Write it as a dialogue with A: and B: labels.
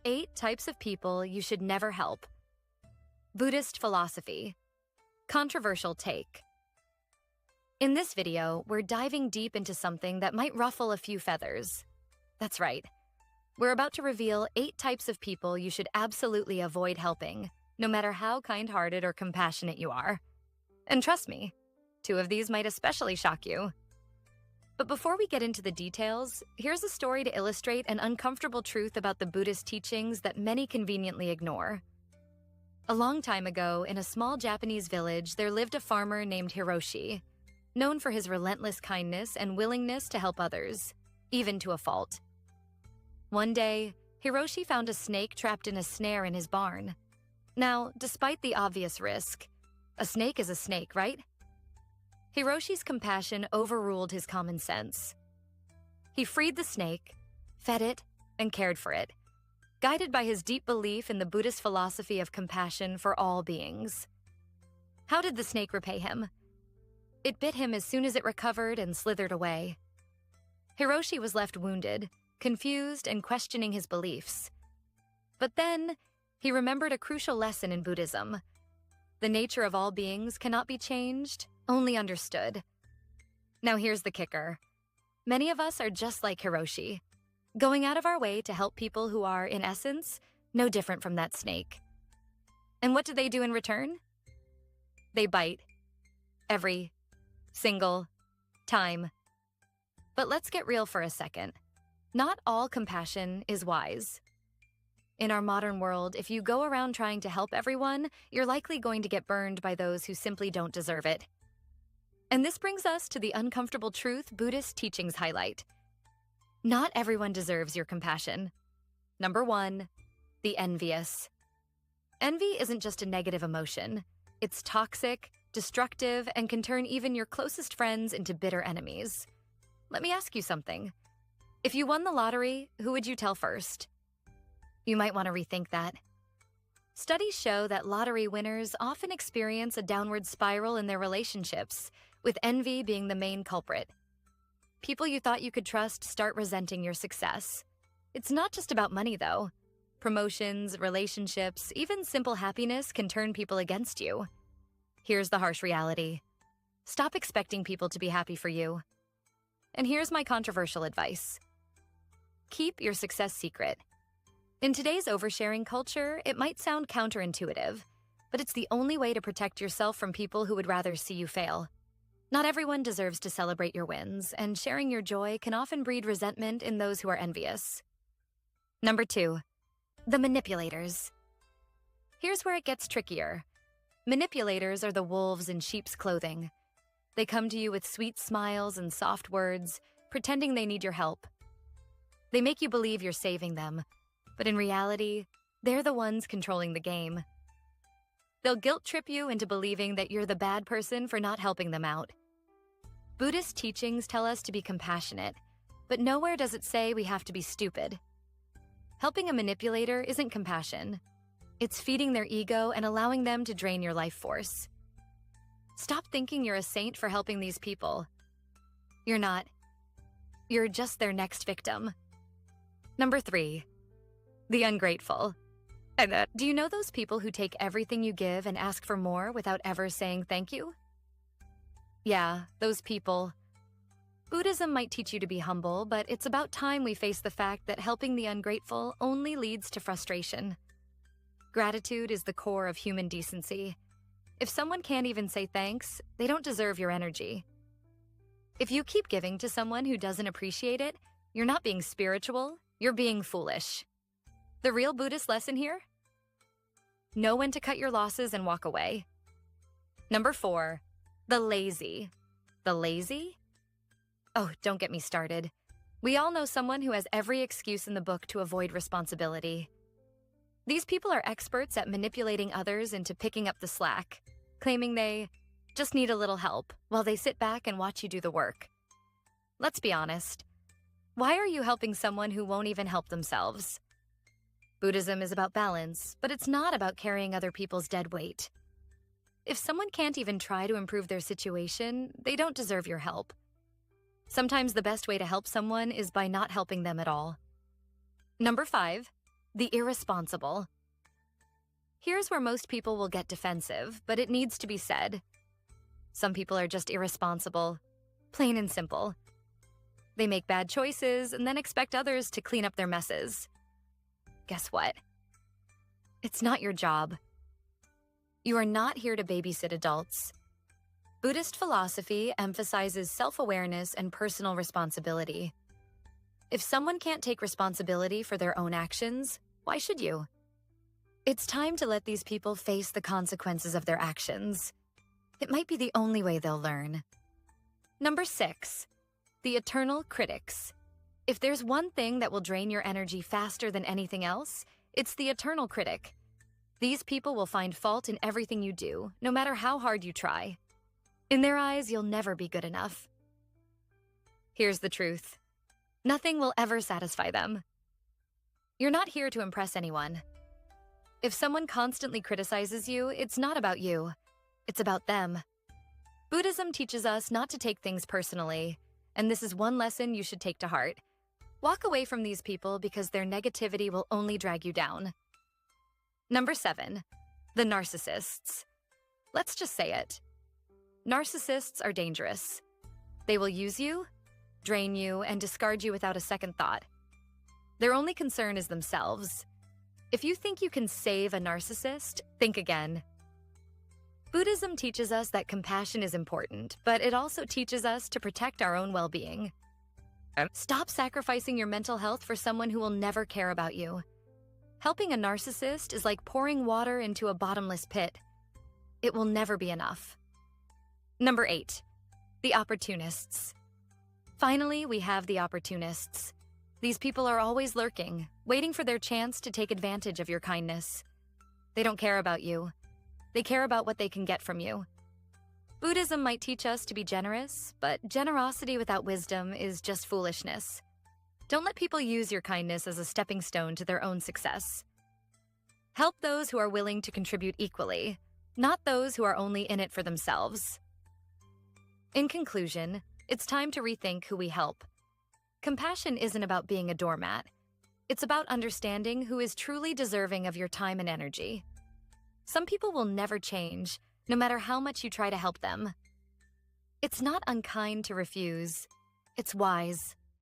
A: 8 types of people you should never help. Buddhist philosophy. Controversial take. In this video, we're diving deep into something that might ruffle a few feathers. That's right. We're about to reveal 8 types of people you should absolutely avoid helping, no matter how kind-hearted or compassionate you are. And trust me, 2 of these might especially shock you. But before we get into the details, here's a story to illustrate an uncomfortable truth about the Buddhist teachings that many conveniently ignore. A long time ago, in a small Japanese village, there lived a farmer named Hiroshi, known for his relentless kindness and willingness to help others, even to a fault. One day, Hiroshi found a snake trapped in a snare in his barn. Now, despite the obvious risk, a snake is a snake, right? Hiroshi's compassion overruled his common sense. He freed the snake, fed it, and cared for it, guided by his deep belief in the Buddhist philosophy of compassion for all beings. How did the snake repay him? It bit him as soon as it recovered and slithered away. Hiroshi was left wounded, confused, and questioning his beliefs. But then, he remembered a crucial lesson in Buddhism. The nature of all beings cannot be changed, only understood. Now here's the kicker. Many of us are just like Hiroshi, going out of our way to help people who are, in essence, no different from that snake. And what do they do in return? They bite. Every single time. But let's get real for a second. Not all compassion is wise. In our modern world, if you go around trying to help everyone, you're likely going to get burned by those who simply don't deserve it. And this brings us to the uncomfortable truth Buddhist teachings highlight. Not everyone deserves your compassion. Number 1, the envious. Envy isn't just a negative emotion. It's toxic, destructive, and can turn even your closest friends into bitter enemies. Let me ask you something. If you won the lottery, who would you tell first? You might want to rethink that. Studies show that lottery winners often experience a downward spiral in their relationships, with envy being the main culprit. People you thought you could trust start resenting your success. It's not just about money, though. Promotions, relationships, even simple happiness can turn people against you. Here's the harsh reality. Stop expecting people to be happy for you. And here's my controversial advice. Keep your success secret. In today's oversharing culture, it might sound counterintuitive, but it's the only way to protect yourself from people who would rather see you fail. Not everyone deserves to celebrate your wins, and sharing your joy can often breed resentment in those who are envious. Number 2, the manipulators. Here's where it gets trickier. Manipulators are the wolves in sheep's clothing. They come to you with sweet smiles and soft words, pretending they need your help. They make you believe you're saving them, but in reality, they're the ones controlling the game. They'll guilt-trip you into believing that you're the bad person for not helping them out. Buddhist teachings tell us to be compassionate, but nowhere does it say we have to be stupid. Helping a manipulator isn't compassion. It's feeding their ego and allowing them to drain your life force. Stop thinking you're a saint for helping these people. You're not. You're just their next victim. Number 3, the ungrateful. Do you know those people who take everything you give and ask for more without ever saying thank you? Yeah, those people. Buddhism might teach you to be humble, but it's about time we face the fact that helping the ungrateful only leads to frustration. Gratitude is the core of human decency. If someone can't even say thanks, they don't deserve your energy. If you keep giving to someone who doesn't appreciate it, you're not being spiritual, you're being foolish. The real Buddhist lesson here? Know when to cut your losses and walk away. Number 4, the lazy. The lazy? Oh, don't get me started. We all know someone who has every excuse in the book to avoid responsibility. These people are experts at manipulating others into picking up the slack, claiming they just need a little help while they sit back and watch you do the work. Let's be honest. Why are you helping someone who won't even help themselves? Buddhism is about balance, but it's not about carrying other people's dead weight. If someone can't even try to improve their situation, they don't deserve your help. Sometimes the best way to help someone is by not helping them at all. Number 5, The irresponsible. Here's where most people will get defensive, but it needs to be said. Some people are just irresponsible, plain and simple. They make bad choices and then expect others to clean up their messes. Guess what? It's not your job. You are not here to babysit adults. Buddhist philosophy emphasizes self-awareness and personal responsibility. If someone can't take responsibility for their own actions, why should you? It's time to let these people face the consequences of their actions. It might be the only way they'll learn. Number 6, the eternal critics. If there's one thing that will drain your energy faster than anything else, it's the eternal critic. These people will find fault in everything you do, no matter how hard you try. In their eyes, you'll never be good enough. Here's the truth. Nothing will ever satisfy them. You're not here to impress anyone. If someone constantly criticizes you, it's not about you. It's about them. Buddhism teaches us not to take things personally, and this is one lesson you should take to heart. Walk away from these people because their negativity will only drag you down. Number 7, the narcissists. Let's just say it. Narcissists are dangerous. They will use you, drain you, and discard you without a second thought. Their only concern is themselves. If you think you can save a narcissist, think again. Buddhism teaches us that compassion is important, but it also teaches us to protect our own well-being. Stop sacrificing your mental health for someone who will never care about you. Helping a narcissist is like pouring water into a bottomless pit. It will never be enough. Number 8, the opportunists. Finally, we have the opportunists. These people are always lurking, waiting for their chance to take advantage of your kindness. They don't care about you. They care about what they can get from you. Buddhism might teach us to be generous, but generosity without wisdom is just foolishness. Don't let people use your kindness as a stepping stone to their own success. Help those who are willing to contribute equally, not those who are only in it for themselves. In conclusion, it's time to rethink who we help. Compassion isn't about being a doormat. It's about understanding who is truly deserving of your time and energy. Some people will never change, no matter how much you try to help them. It's not unkind to refuse. It's wise.